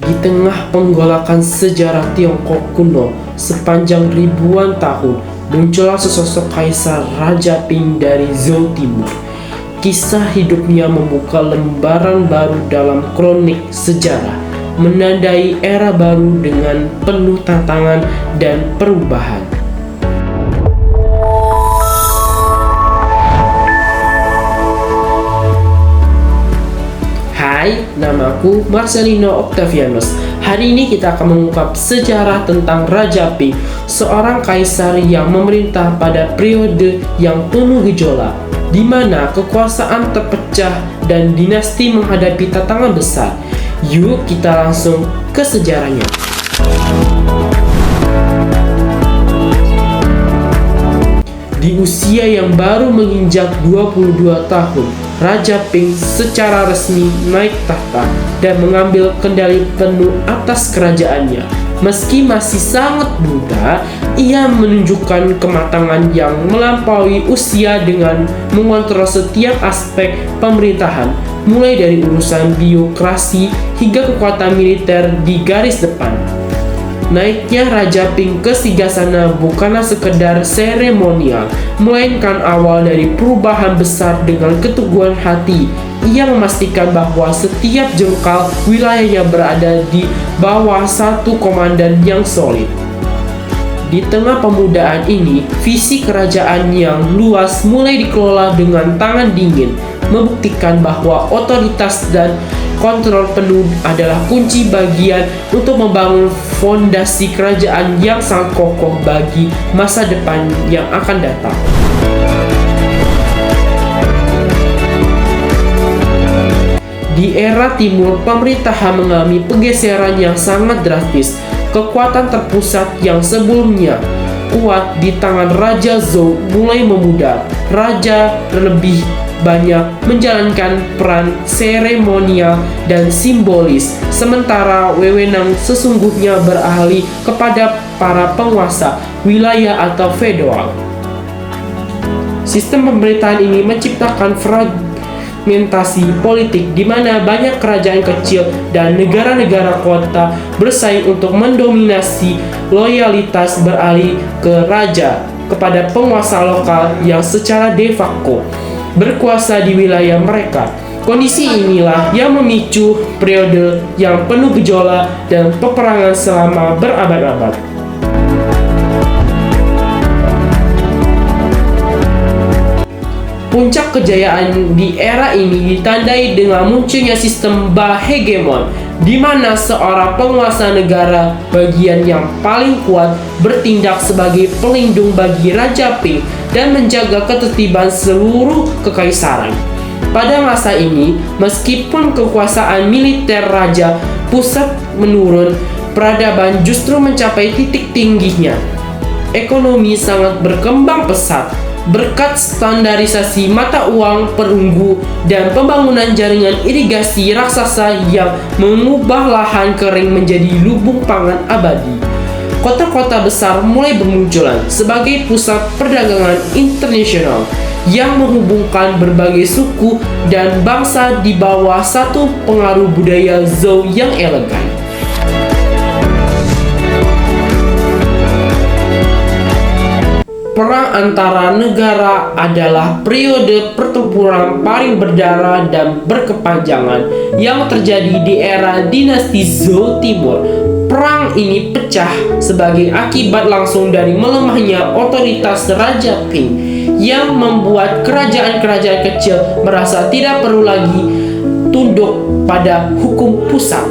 Di tengah penggolakan sejarah Tiongkok kuno sepanjang ribuan tahun, muncullah sesosok kaisar Raja Ping dari Zhou Timur. Kisah hidupnya membuka lembaran baru dalam kronik sejarah, menandai era baru dengan penuh tantangan dan perubahan. Hai, namaku Marcelino Octavianus. Hari ini kita akan mengungkap sejarah tentang Raja Ping, seorang kaisar yang memerintah pada periode yang penuh gejolak, di mana kekuasaan terpecah dan dinasti menghadapi tantangan besar. Yuk kita langsung ke sejarahnya. Di usia yang baru menginjak 22 tahun, Raja Ping secara resmi naik tahta dan mengambil kendali penuh atas kerajaannya. Meski masih sangat muda, ia menunjukkan kematangan yang melampaui usia dengan mengontrol setiap aspek pemerintahan, mulai dari urusan birokrasi hingga kekuatan militer di garis depan. Naiknya Raja Ping ke Singgasana bukanlah sekedar seremonial, melainkan awal dari perubahan besar dengan keteguhan hati. Ia memastikan bahwa setiap jengkal wilayahnya berada di bawah satu komandan yang solid. Di tengah pemudaan ini, visi kerajaan yang luas mulai dikelola dengan tangan dingin, membuktikan bahwa otoritas dan kontrol penuh adalah kunci bagian untuk membangun fondasi kerajaan yang sangat kokoh bagi masa depan yang akan datang. Di era timur, pemerintahan mengalami pergeseran yang sangat drastis. Kekuatan terpusat yang sebelumnya kuat di tangan Raja Zhou mulai memudar. Raja lebih banyak menjalankan peran seremonial dan simbolis, sementara wewenang sesungguhnya beralih kepada para penguasa wilayah atau feodal. Sistem pemerintahan ini menciptakan fragmentasi politik di mana banyak kerajaan kecil dan negara-negara kota bersaing untuk mendominasi. Loyalitas beralih ke raja kepada penguasa lokal yang secara de facto berkuasa di wilayah mereka. Kondisi inilah yang memicu periode yang penuh gejolak dan peperangan selama berabad-abad. Puncak kejayaan di era ini ditandai dengan munculnya sistem Ba-hegemon, di mana seorang penguasa negara bagian yang paling kuat bertindak sebagai pelindung bagi Raja Ping dan menjaga ketertiban seluruh kekaisaran. Pada masa ini, meskipun kekuasaan militer raja pusat menurun, peradaban justru mencapai titik tingginya. Ekonomi sangat berkembang pesat berkat standarisasi mata uang perunggu dan pembangunan jaringan irigasi raksasa yang mengubah lahan kering menjadi lubung pangan abadi. Kota-kota besar mulai bermunculan sebagai pusat perdagangan internasional yang menghubungkan berbagai suku dan bangsa di bawah satu pengaruh budaya Zhou yang elegan. Perang antara negara adalah periode pertempuran paling berdarah dan berkepanjangan yang terjadi di era dinasti Zhou Timur. Perang ini pecah sebagai akibat langsung dari melemahnya otoritas Raja Ping yang membuat kerajaan-kerajaan kecil merasa tidak perlu lagi tunduk pada hukum pusat.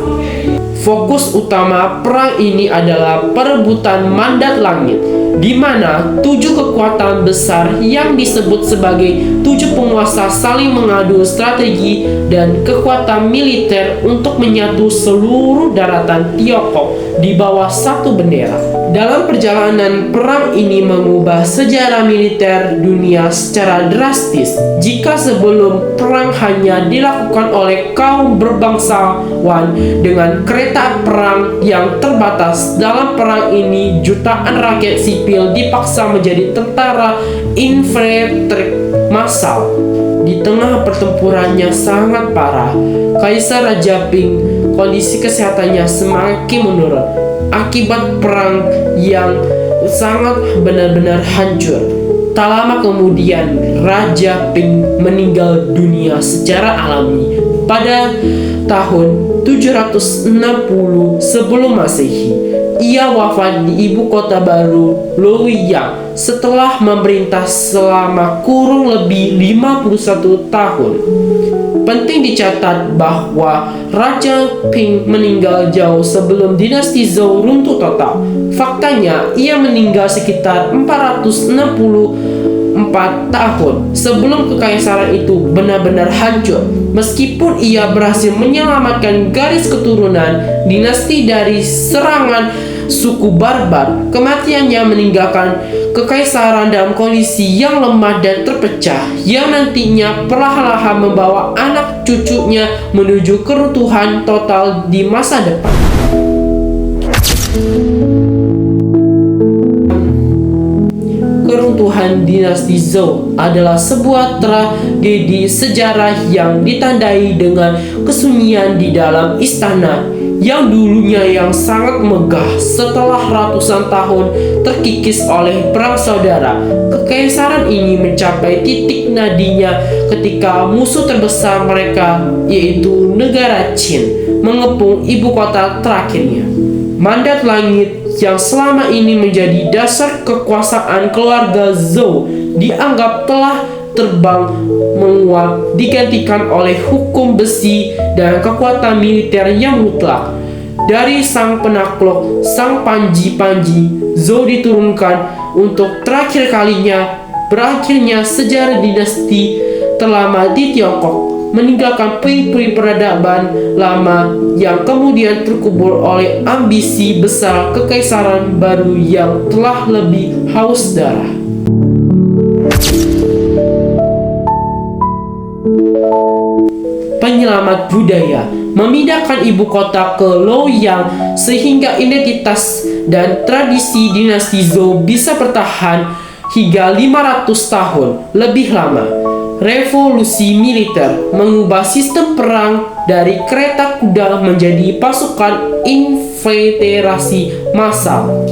Fokus utama perang ini adalah perebutan mandat langit, di mana 7 kekuatan besar yang disebut sebagai 7 penguasa saling mengadu strategi dan kekuatan militer untuk menyatu seluruh daratan Tiongkok di bawah satu bendera. Dalam perjalanan perang ini mengubah sejarah militer dunia secara drastis. Jika sebelum perang hanya dilakukan oleh kaum berbangsawan dengan kereta perang yang terbatas, dalam perang ini jutaan rakyat sipil dipaksa menjadi tentara infanteri massal. di tengah pertempurannya sangat parah. Kaisar Raja Ping, kondisi kesehatannya semakin menurun akibat perang yang sangat benar-benar hancur. Tak lama kemudian, Raja Ping meninggal dunia secara alami pada tahun 760 sebelum Masehi. Ia wafat di ibu kota baru Luoyang setelah memerintah selama kurang lebih 51 tahun. Penting dicatat bahwa Raja Ping meninggal jauh sebelum dinasti Zhou runtuh total. Faktanya, ia meninggal sekitar 464 tahun sebelum kekaisaran itu benar-benar hancur. Meskipun ia berhasil menyelamatkan garis keturunan dinasti dari serangan suku barbar, kematiannya meninggalkan kekaisaran dalam kondisi yang lemah dan terpecah, yang nantinya perlahan-lahan membawa anak cucunya menuju keruntuhan total di masa depan. Keruntuhan dinasti Zhou adalah sebuah tragedi sejarah yang ditandai dengan kesunyian di dalam istana yang dulunya yang sangat megah. Setelah ratusan tahun terkikis oleh perang saudara, kekaisaran ini mencapai titik nadinya ketika musuh terbesar mereka, yaitu negara Qin, mengepung ibu kota terakhirnya. Mandat langit yang selama ini menjadi dasar kekuasaan keluarga Zhou dianggap telah terbang menguap, digantikan oleh hukum besi dan kekuatan militer yang mutlak. Dari sang penakluk, sang Panji, Zhou diturunkan untuk terakhir kalinya. Berakhirnya sejarah dinasti terlama di Tiongkok, meninggalkan puing-puing peradaban lama yang kemudian terkubur oleh ambisi besar kekaisaran baru yang telah lebih haus darah. Penyelamat budaya memindahkan ibu kota ke Luoyang sehingga identitas dan tradisi dinasti Zhou bisa bertahan hingga 500 tahun lebih lama. Revolusi militer mengubah sistem perang dari kereta kuda menjadi pasukan infiltrasi massal.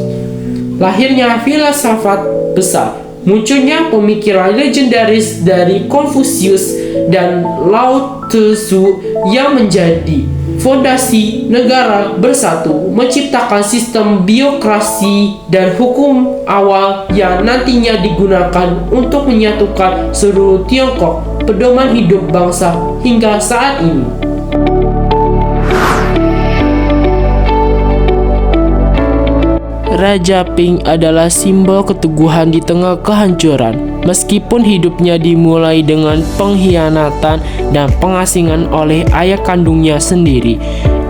Lahirnya filsafat besar, munculnya pemikiran legendaris dari Konfusius dan Lao Tzu yang menjadi fondasi negara bersatu, menciptakan sistem birokrasi dan hukum awal yang nantinya digunakan untuk menyatukan seluruh Tiongkok, pedoman hidup bangsa hingga saat ini. Raja Ping adalah simbol keteguhan di tengah kehancuran. Meskipun hidupnya dimulai dengan pengkhianatan dan pengasingan oleh ayah kandungnya sendiri,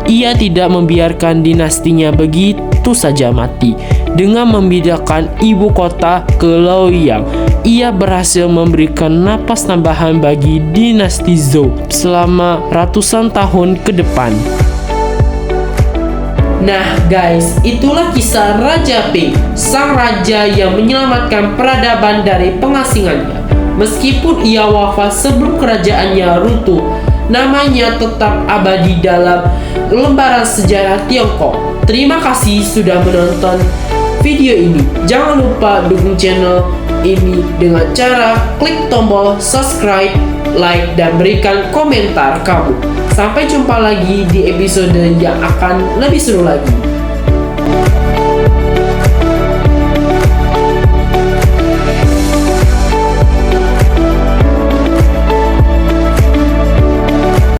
ia tidak membiarkan dinastinya begitu saja mati. Dengan memindahkan ibu kota ke Luoyang, ia berhasil memberikan napas tambahan bagi dinasti Zhou selama ratusan tahun ke depan. Nah guys, itulah kisah Raja Ping, sang raja yang menyelamatkan peradaban dari pengasingannya. Meskipun ia wafat sebelum kerajaannya runtuh, namanya tetap abadi dalam lembaran sejarah Tiongkok. Terima kasih sudah menonton video ini. Jangan lupa dukung channel ini dengan cara klik tombol subscribe, like, dan berikan komentar kamu. Sampai jumpa lagi di episode yang akan lebih seru lagi.